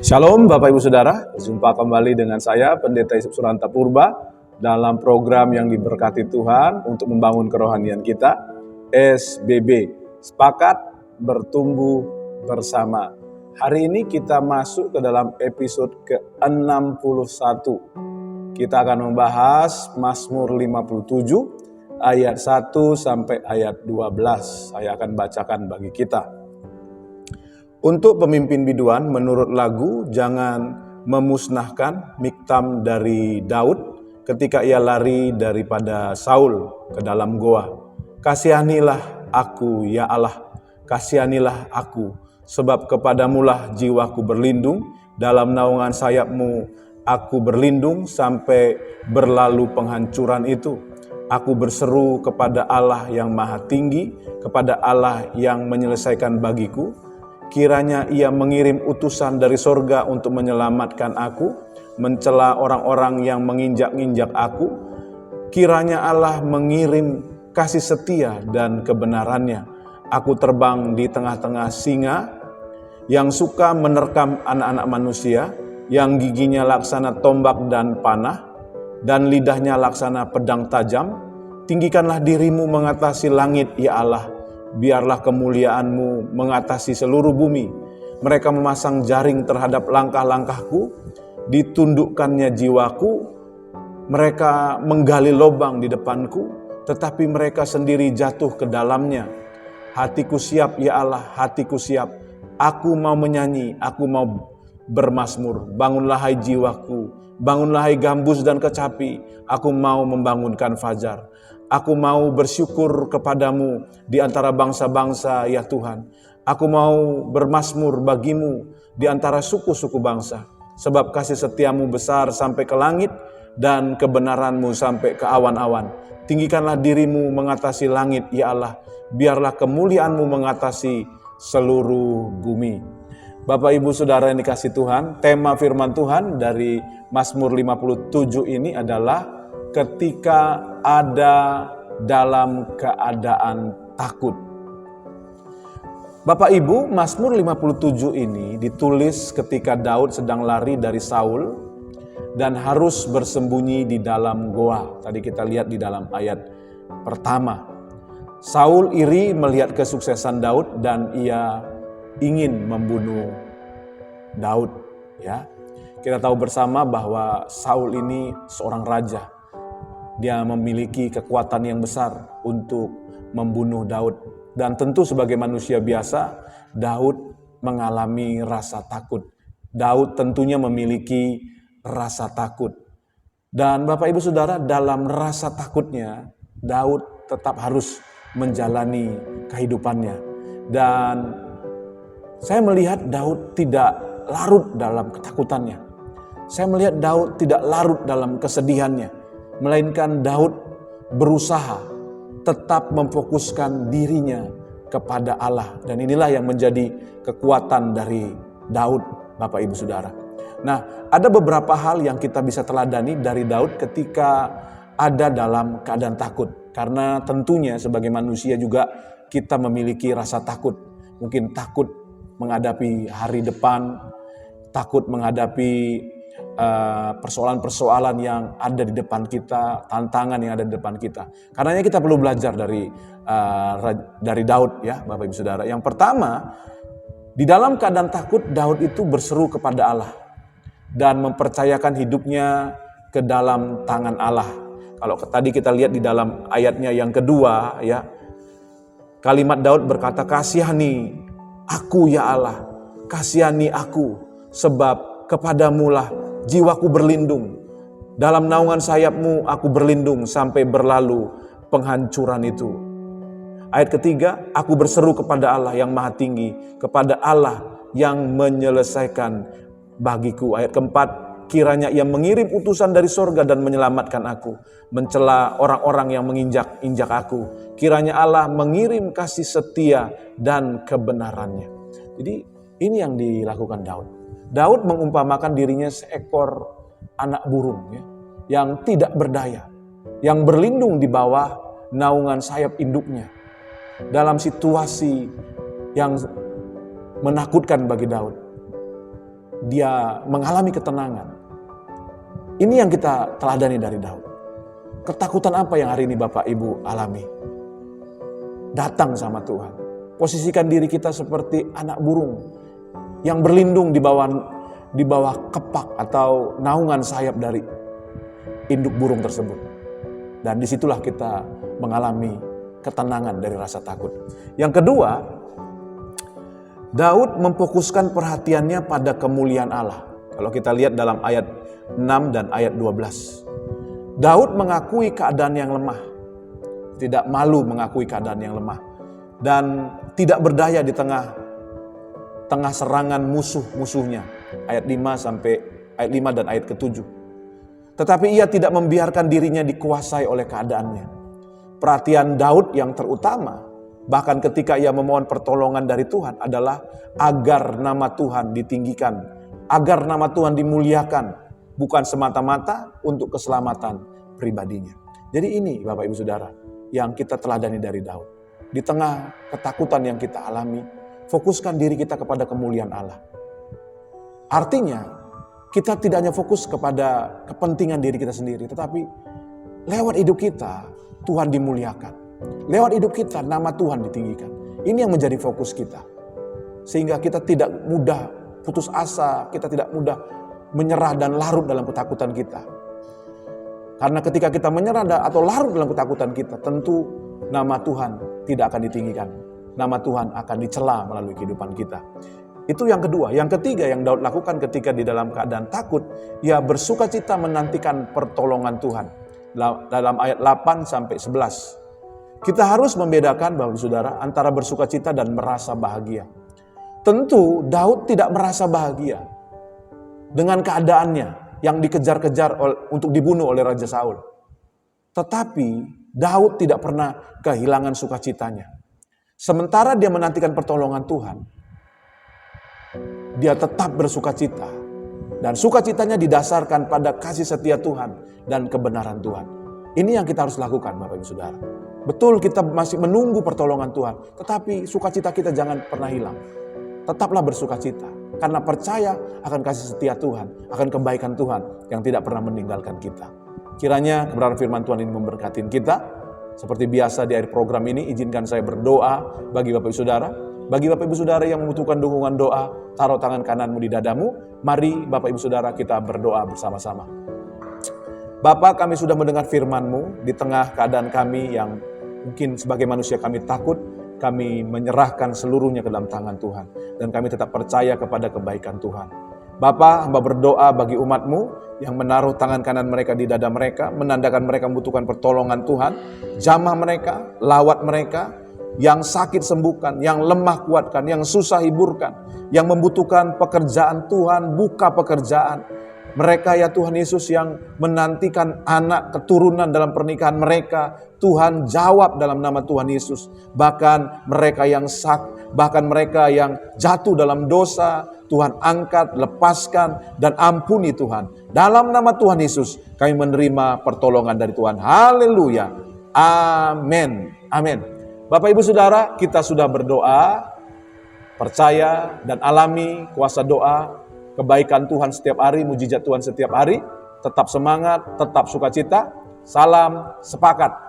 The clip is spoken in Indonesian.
Shalom Bapak Ibu Saudara, berjumpa kembali dengan saya Pendeta Yusuf Suranta Purba dalam program yang diberkati Tuhan untuk membangun kerohanian kita, SBB, Sepakat Bertumbuh Bersama. Hari ini kita masuk ke dalam episode ke-61. Kita akan membahas Mazmur 57 ayat 1 sampai ayat 12. Saya akan bacakan bagi kita. Untuk pemimpin biduan, menurut lagu, jangan memusnahkan miktam dari Daud ketika ia lari daripada Saul ke dalam goa. Kasihanilah aku, ya Allah, kasihanilah aku, sebab kepadamulah jiwaku berlindung, dalam naungan sayapmu aku berlindung sampai berlalu penghancuran itu. Aku berseru kepada Allah yang maha tinggi, kepada Allah yang menyelesaikan bagiku. Kiranya ia mengirim utusan dari sorga untuk menyelamatkan aku, mencela orang-orang yang menginjak-injak aku. Kiranya Allah mengirim kasih setia dan kebenarannya. Aku terbang di tengah-tengah singa yang suka menerkam anak-anak manusia, yang giginya laksana tombak dan panah, dan lidahnya laksana pedang tajam. Tinggikanlah dirimu mengatasi langit, ya Allah. Biarlah kemuliaan-Mu mengatasi seluruh bumi. Mereka memasang jaring terhadap langkah-langkahku, ditundukkannya jiwaku. Mereka menggali lubang di depanku, tetapi mereka sendiri jatuh ke dalamnya. Hatiku siap, ya Allah, hatiku siap. Aku mau menyanyi, aku mau bermazmur. Bangunlah hai jiwaku, bangunlah hai gambus dan kecapi. Aku mau membangunkan fajar. Aku mau bersyukur kepadamu di antara bangsa-bangsa, ya Tuhan. Aku mau bermazmur bagimu di antara suku-suku bangsa. Sebab kasih setiamu besar sampai ke langit dan kebenaranmu sampai ke awan-awan. Tinggikanlah dirimu mengatasi langit, ya Allah. Biarlah kemuliaanmu mengatasi seluruh bumi. Bapak Ibu Saudara yang dikasih Tuhan, tema firman Tuhan dari Mazmur 57 ini adalah ketika ada dalam keadaan takut. Bapak Ibu, Mazmur 57 ini ditulis ketika Daud sedang lari dari Saul dan harus bersembunyi di dalam goa. Tadi kita lihat di dalam ayat pertama. Saul iri melihat kesuksesan Daud dan ia ingin membunuh Daud, ya. Kita tahu bersama bahwa Saul ini seorang raja. Dia memiliki kekuatan yang besar untuk membunuh Daud. Dan tentu sebagai manusia biasa, Daud mengalami rasa takut. Daud tentunya memiliki rasa takut. Dan Bapak Ibu Saudara, dalam rasa takutnya, Daud tetap harus menjalani kehidupannya. Dan saya melihat Daud tidak larut dalam ketakutannya. Saya melihat Daud tidak larut dalam kesedihannya. Melainkan Daud berusaha tetap memfokuskan dirinya kepada Allah. Dan inilah yang menjadi kekuatan dari Daud, Bapak Ibu Saudara. Nah, ada beberapa hal yang kita bisa teladani dari Daud ketika ada dalam keadaan takut. Karena tentunya sebagai manusia juga kita memiliki rasa takut. Mungkin takut menghadapi hari depan, takut menghadapi persoalan-persoalan yang ada di depan kita, tantangan yang ada di depan kita. Karenanya kita perlu belajar dari Daud, ya Bapak Ibu Saudara. Yang pertama, di dalam keadaan takut Daud itu berseru kepada Allah dan mempercayakan hidupnya ke dalam tangan Allah. Kalau tadi kita lihat di dalam ayatnya yang kedua, ya, kalimat Daud berkata, kasihani aku, ya Allah, kasihani aku, sebab kepadamulah jiwaku berlindung. Dalam naungan sayapmu aku berlindung sampai berlalu penghancuran itu. Ayat ketiga, aku berseru kepada Allah yang maha tinggi, kepada Allah yang menyelesaikan bagiku. Ayat keempat, kiranya ia mengirim utusan dari sorga dan menyelamatkan aku, mencela orang-orang yang menginjak-injak aku. Kiranya Allah mengirim kasih setia dan kebenarannya. Jadi ini yang dilakukan Daud. Daud mengumpamakan dirinya seekor anak burung, ya, yang tidak berdaya, yang berlindung di bawah naungan sayap induknya. Dalam situasi yang menakutkan bagi Daud, dia mengalami ketenangan. Ini yang kita teladani dari Daud. Ketakutan apa yang hari ini Bapak Ibu alami? Datang sama Tuhan. Posisikan diri kita seperti anak burung yang berlindung di bawah kepak atau naungan sayap dari induk burung tersebut. Dan disitulah kita mengalami ketenangan dari rasa takut. Yang kedua, Daud memfokuskan perhatiannya pada kemuliaan Allah. Kalau kita lihat dalam ayat 6 dan ayat 12. Daud mengakui keadaan yang lemah. Tidak malu mengakui keadaan yang lemah. Dan tidak berdaya di tengah serangan musuh-musuhnya. Ayat 5 dan ayat ke-7. Tetapi ia tidak membiarkan dirinya dikuasai oleh keadaannya. Perhatian Daud yang terutama, bahkan ketika ia memohon pertolongan dari Tuhan, adalah agar nama Tuhan ditinggikan, agar nama Tuhan dimuliakan, bukan semata-mata untuk keselamatan pribadinya. Jadi ini Bapak Ibu Saudara yang kita teladani dari Daud. Di tengah ketakutan yang kita alami, fokuskan diri kita kepada kemuliaan Allah. Artinya, kita tidak hanya fokus kepada kepentingan diri kita sendiri, tetapi lewat hidup kita, Tuhan dimuliakan. Lewat hidup kita, nama Tuhan ditinggikan. Ini yang menjadi fokus kita. Sehingga kita tidak mudah putus asa, kita tidak mudah menyerah dan larut dalam ketakutan kita. Karena ketika kita menyerah atau larut dalam ketakutan kita, tentu nama Tuhan tidak akan ditinggikan. Nama Tuhan akan dicela melalui kehidupan kita. Itu yang kedua. Yang ketiga yang Daud lakukan ketika di dalam keadaan takut, ia bersukacita menantikan pertolongan Tuhan. Dalam ayat 8 sampai 11. Kita harus membedakan Bapak Saudara antara bersukacita dan merasa bahagia. Tentu Daud tidak merasa bahagia dengan keadaannya yang dikejar-kejar untuk dibunuh oleh Raja Saul. Tetapi Daud tidak pernah kehilangan sukacitanya. Sementara dia menantikan pertolongan Tuhan, dia tetap bersukacita. Dan sukacitanya didasarkan pada kasih setia Tuhan dan kebenaran Tuhan. Ini yang kita harus lakukan Bapak Ibu Saudara. Betul kita masih menunggu pertolongan Tuhan, tetapi sukacita kita jangan pernah hilang. Tetaplah bersukacita. Karena percaya akan kasih setia Tuhan, akan kebaikan Tuhan yang tidak pernah meninggalkan kita. Kiranya kebenaran firman Tuhan ini memberkati kita. Seperti biasa di akhir program ini, izinkan saya berdoa bagi Bapak Ibu Saudara. Bagi Bapak Ibu Saudara yang membutuhkan dukungan doa, taruh tangan kananmu di dadamu. Mari Bapak Ibu Saudara kita berdoa bersama-sama. Bapa, kami sudah mendengar firman-Mu di tengah keadaan kami yang mungkin sebagai manusia kami takut. Kami menyerahkan seluruhnya ke dalam tangan Tuhan. Dan kami tetap percaya kepada kebaikan Tuhan. Bapa, hamba berdoa bagi umat-Mu yang menaruh tangan kanan mereka di dada mereka, menandakan mereka membutuhkan pertolongan Tuhan. Jamah mereka, lawat mereka, yang sakit sembuhkan, yang lemah kuatkan, yang susah hiburkan, yang membutuhkan pekerjaan Tuhan, buka pekerjaan. Mereka ya Tuhan Yesus yang menantikan anak keturunan dalam pernikahan mereka, Tuhan jawab dalam nama Tuhan Yesus. Bahkan mereka yang bahkan mereka yang jatuh dalam dosa, Tuhan angkat, lepaskan, dan ampuni Tuhan. Dalam nama Tuhan Yesus kami menerima pertolongan dari Tuhan. Haleluya. Amin. Amin. Bapak Ibu Saudara, kita sudah berdoa, percaya dan alami kuasa doa, kebaikan Tuhan setiap hari, mujizat Tuhan setiap hari. Tetap semangat, tetap sukacita. Salam sepakat.